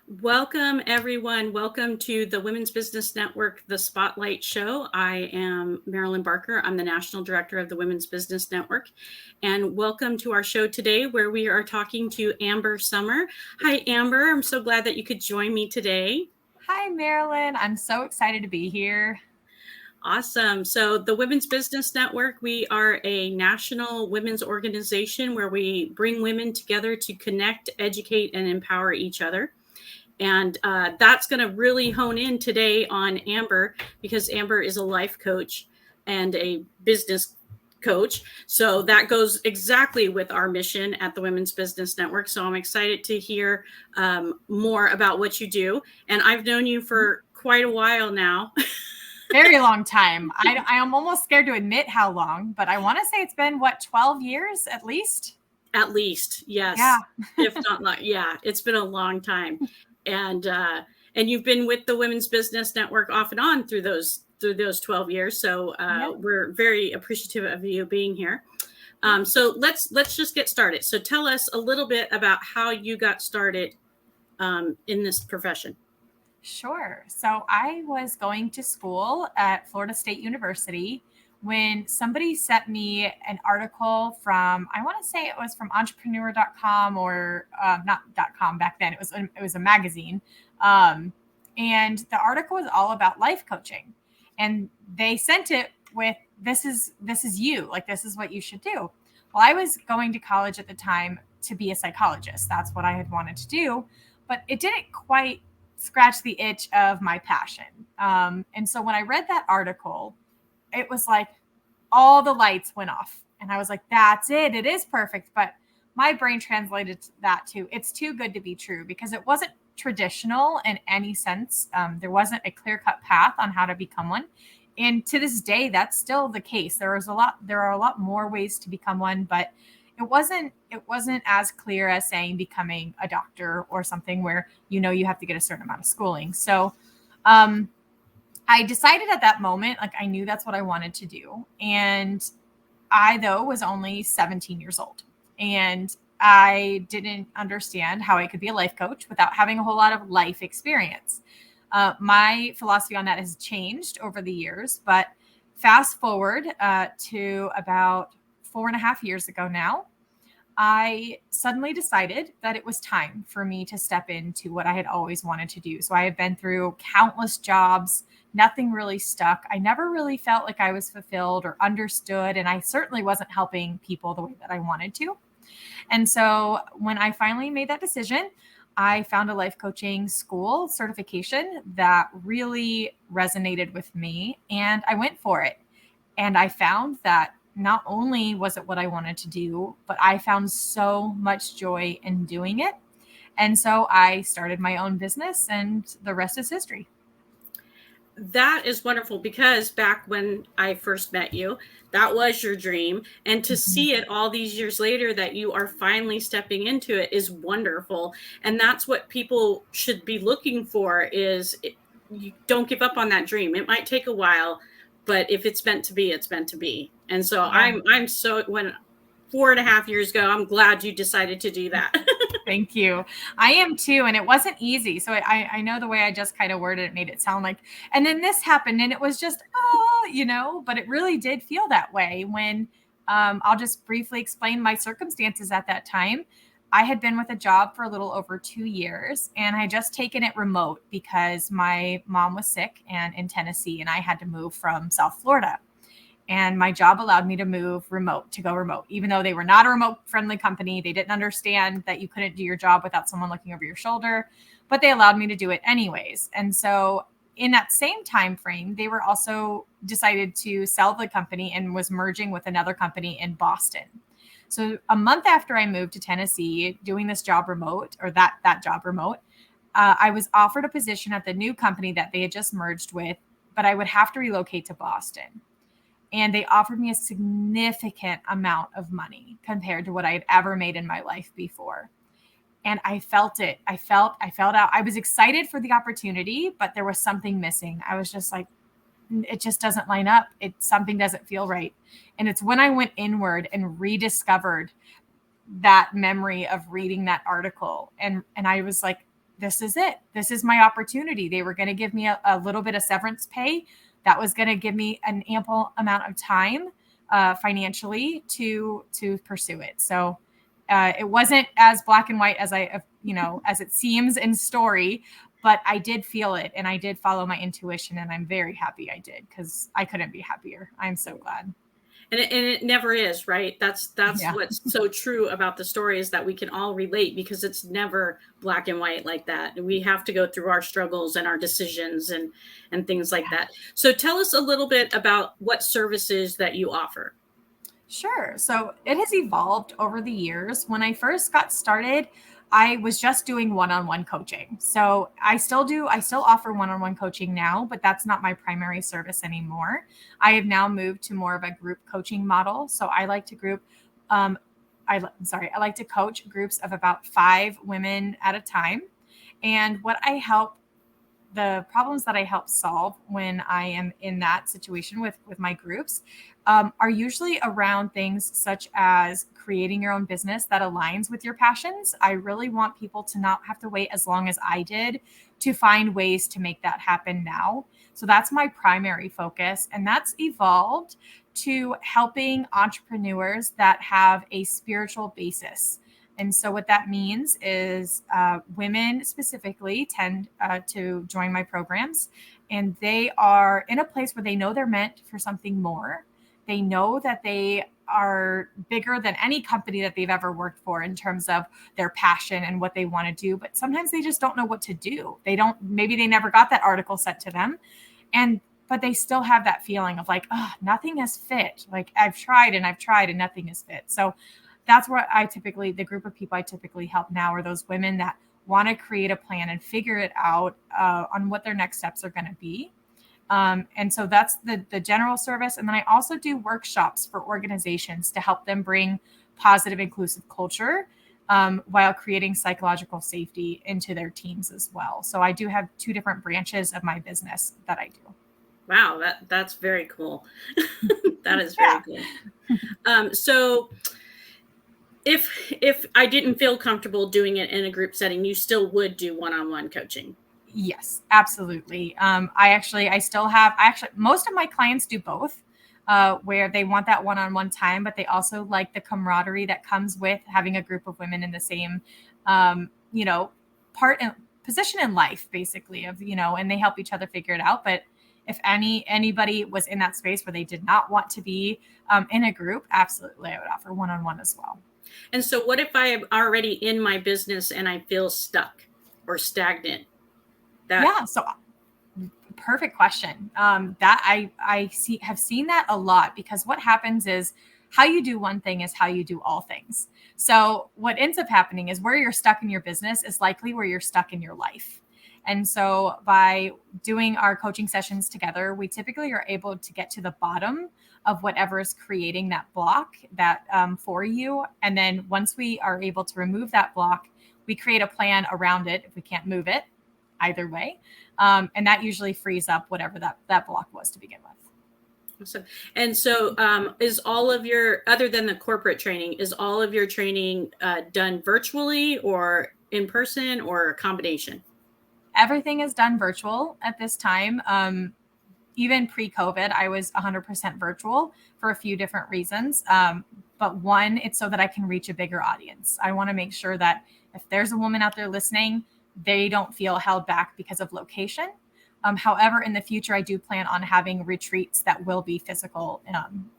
Welcome, everyone. Welcome to the Women's Business Network, the Spotlight Show. I am Marilyn Barker. I'm the National Director of the Women's Business Network. And welcome to our show today, where we are talking to Amber Summer. Hi, Amber. I'm so glad that you could join me today. Hi, Marilyn. I'm so excited to be here. Awesome. So, the Women's Business Network, we are a national women's organization where we bring women together to connect, educate, and empower each other. And that's going to really hone in today on Amber, because Amber is a life coach and a business coach. So that goes exactly with our mission at the Women's Business Network. So I'm excited to hear more about what you do. And I've known you for quite a while now. Very long time. I am almost scared to admit how long, but I want to say it's been, 12 years at least? At least, yes. Yeah. If not, yeah, it's been a long time. And you've been with the Women's Business Network off and on through those 12 years. So we're very appreciative of you being here. So let's just get started. So tell us a little bit about how you got started in this profession. Sure. So I was going to school at Florida State University when somebody sent me an article from, I want to say it was from entrepreneur.com or not .com back then. It was a magazine. And the article was all about life coaching. And they sent it with, this is you, like, this is what you should do. Well, I was going to college at the time to be a psychologist. That's what I had wanted to do, but it didn't quite scratch the itch of my passion. And so when I read that article, it was like all the lights went off. And I was like, that's it. It is perfect. But my brain translated that to, it's too good to be true, because it wasn't traditional in any sense. There wasn't a clear-cut path on how to become one. And to this day, that's still the case. There are a lot more ways to become one, but it wasn't as clear as saying becoming a doctor or something where you have to get a certain amount of schooling. So I decided at that moment, like, I knew that's what I wanted to do. And I, though, was only 17 years old, and I didn't understand how I could be a life coach without having a whole lot of life experience. My philosophy on that has changed over the years, but fast forward to about 4.5 years ago now, I suddenly decided that it was time for me to step into what I had always wanted to do. So I had been through countless jobs. Nothing really stuck. I never really felt like I was fulfilled or understood. And I certainly wasn't helping people the way that I wanted to. And so when I finally made that decision, I found a life coaching school certification that really resonated with me, and I went for it. And I found that not only was it what I wanted to do, but I found so much joy in doing it. And so I started my own business, and the rest is history. That is wonderful, because back when I first met you, that was your dream. And to see it all these years later, that you are finally stepping into it, is wonderful. And that's what people should be looking for, is you don't give up on that dream. It might take a while, but if it's meant to be, it's meant to be. And so I'm so, when 4.5 years ago, I'm glad you decided to do that. Thank you. I am too. And it wasn't easy. So I know the way I just kind of worded it made it sound like, and then this happened and it was just, but it really did feel that way when I'll just briefly explain my circumstances at that time. I had been with a job for a little over 2 years, and I had just taken it remote because my mom was sick and in Tennessee, and I had to move from South Florida. And my job allowed me to move remote, to go remote, even though they were not a remote friendly company. They didn't understand that you couldn't do your job without someone looking over your shoulder, but they allowed me to do it anyways. And so in that same time frame, they were also decided to sell the company and was merging with another company in Boston. So a month after I moved to Tennessee, doing this job remote, or that job remote, I was offered a position at the new company that they had just merged with, but I would have to relocate to Boston. And they offered me a significant amount of money compared to what I had ever made in my life before. And I felt it. I felt out. I was excited for the opportunity, but there was something missing. I was just like, it just doesn't line up. Something doesn't feel right. And it's when I went inward and rediscovered that memory of reading that article. And I was like, this is it. This is my opportunity. They were going to give me a little bit of severance pay. That was going to give me an ample amount of time financially to pursue it. So it wasn't as black and white as as it seems in story, but I did feel it and I did follow my intuition, and I'm very happy I did, because I couldn't be happier. I'm so glad. And it never is, right? That's Yeah. what's so true about the story, is that we can all relate, because it's never black and white like that. We have to go through our struggles and our decisions and things like that. So tell us a little bit about what services that you offer. Sure. So it has evolved over the years. When I first got started, I was just doing one-on-one coaching. So I still offer one-on-one coaching now, but that's not my primary service anymore. I have now moved to more of a group coaching model. So I like to I like to coach groups of about 5 women at a time. And the problems that I help solve when I am in that situation with my groups are usually around things such as creating your own business that aligns with your passions. I really want people to not have to wait as long as I did to find ways to make that happen now. So that's my primary focus. And that's evolved to helping entrepreneurs that have a spiritual basis. And so what that means is women specifically tend to join my programs, and they are in a place where they know they're meant for something more. They know that they are bigger than any company that they've ever worked for in terms of their passion and what they want to do. But sometimes they just don't know what to do. Maybe they never got that article sent to them. But they still have that feeling of like, oh, nothing has fit. Like I've tried and nothing has fit. So that's what the group of people I typically help now are those women that want to create a plan and figure it out on what their next steps are going to be. And so that's the general service. And then I also do workshops for organizations to help them bring positive, inclusive culture while creating psychological safety into their teams as well. So I do have 2 different branches of my business that I do. Wow, that's very cool. That is very cool. So if I didn't feel comfortable doing it in a group setting, you still would do one-on-one coaching? Yes, absolutely. Most of my clients do both, where they want that one-on-one time, but they also like the camaraderie that comes with having a group of women in the same, part and position in life, basically and they help each other figure it out. But if anybody was in that space where they did not want to be in a group, absolutely, I would offer one-on-one as well. And so what if I am already in my business and I feel stuck or stagnant? So perfect question. That have seen that a lot, because what happens is how you do one thing is how you do all things. So what ends up happening is where you're stuck in your business is likely where you're stuck in your life. And so by doing our coaching sessions together, we typically are able to get to the bottom of whatever is creating that block for you. And then once we are able to remove that block, we create a plan around it if we can't move it either way. And that usually frees up whatever that block was to begin with. Awesome. And so is all of other than the corporate training, is all of your training done virtually or in person or a combination? Everything is done virtual at this time. Even pre-COVID, I was 100% virtual for a few different reasons. But one, it's so that I can reach a bigger audience. I want to make sure that if there's a woman out there listening, they don't feel held back because of location. However, in the future, I do plan on having retreats that will be physical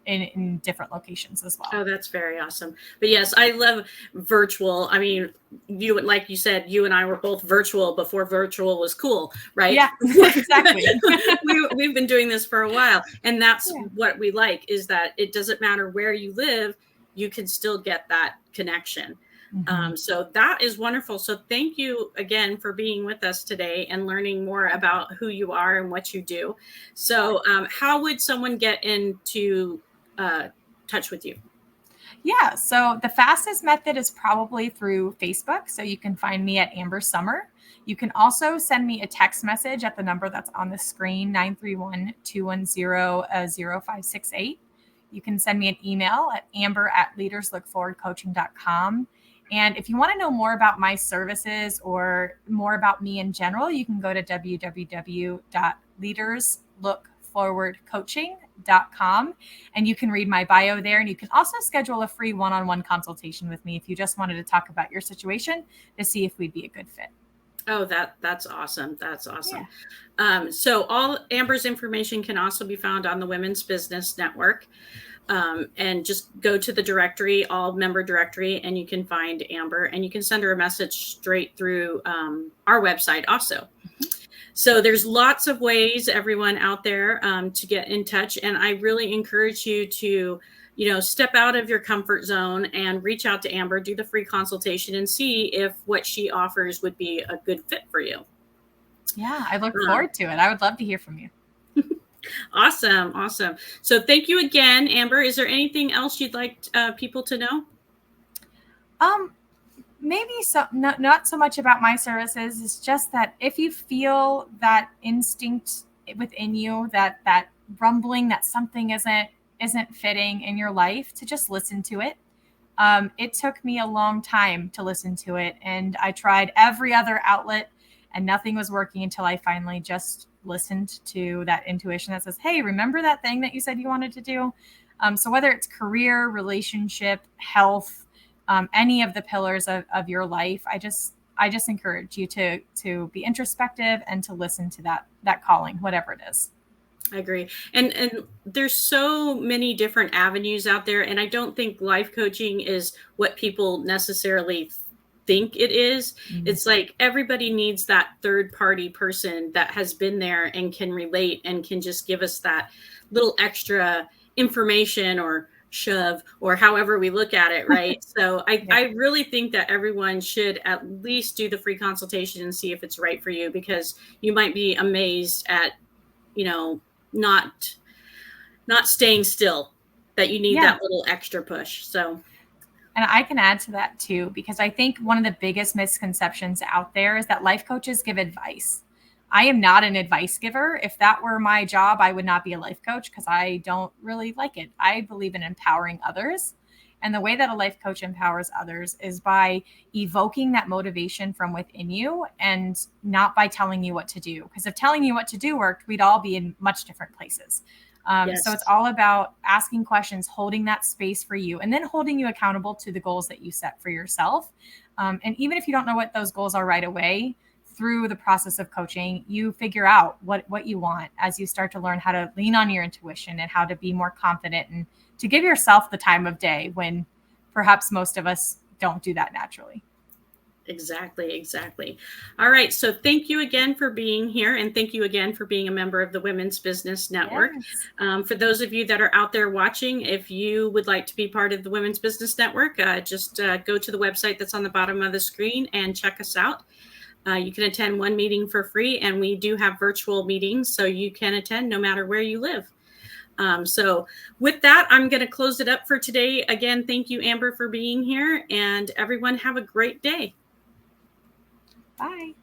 in different locations as well. Oh, that's very awesome. But yes, I love virtual. I mean, like you said, you and I were both virtual before virtual was cool, right? Yeah, exactly. We've been doing this for a while. And that's what we like, is that it doesn't matter where you live, you can still get that connection. Mm-hmm. So that is wonderful. So thank you again for being with us today and learning more about who you are and what you do. So how would someone get into touch with you? Yeah, so the fastest method is probably through Facebook. So you can find me at Amber Summer. You can also send me a text message at the number that's on the screen, 931-210-0568. You can send me an email at amber@leaderslookforwardcoaching.com. And if you want to know more about my services or more about me in general, you can go to www.leaderslookforwardcoaching.com, and you can read my bio there. And you can also schedule a free one-on-one consultation with me if you just wanted to talk about your situation to see if we'd be a good fit. Oh, that's awesome. That's awesome. Yeah. So all Amber's information can also be found on the Women's Business Network. And just go to the directory, all member directory, and you can find Amber, and you can send her a message straight through our website also. So there's lots of ways, everyone out there, to get in touch. And I really encourage you to, step out of your comfort zone and reach out to Amber, do the free consultation, and see if what she offers would be a good fit for you. Yeah, I look forward to it. I would love to hear from you. Awesome. So thank you again, Amber. Is there anything else you'd like people to know? Maybe not so much about my services. It's just that if you feel that instinct within you, that rumbling that something isn't fitting in your life, to just listen to it. It took me a long time to listen to it, and I tried every other outlet, and nothing was working until I finally just listened to that intuition that says, hey, remember that thing that you said you wanted to do? So whether it's career, relationship, health, any of the pillars of your life, I just encourage you to be introspective and to listen to that calling, whatever it is. I agree. And there's so many different avenues out there. And I don't think life coaching is what people necessarily think it is. Mm-hmm. It's like everybody needs that third party person that has been there and can relate and can just give us that little extra information or shove, or however we look at it, right? So I really think that everyone should at least do the free consultation and see if it's right for you, because you might be amazed at, not staying still, that you need that little extra push. So. And I can add to that too, because I think one of the biggest misconceptions out there is that life coaches give advice. I am not an advice giver. If that were my job, I would not be a life coach, because I don't really like it. I believe in empowering others. And the way that a life coach empowers others is by evoking that motivation from within you, and not by telling you what to do. Because if telling you what to do worked, we'd all be in much different places. So it's all about asking questions, holding that space for you, and then holding you accountable to the goals that you set for yourself. And even if you don't know what those goals are right away, through the process of coaching, you figure out what you want as you start to learn how to lean on your intuition and how to be more confident and to give yourself the time of day when perhaps most of us don't do that naturally. Exactly. All right. So thank you again for being here. And thank you again for being a member of the Women's Business Network. Yes. For those of you that are out there watching, if you would like to be part of the Women's Business Network, just go to the website that's on the bottom of the screen and check us out. You can attend one meeting for free, and we do have virtual meetings, so you can attend no matter where you live. So with that, I'm going to close it up for today. Again, thank you, Amber, for being here, and everyone have a great day. Bye.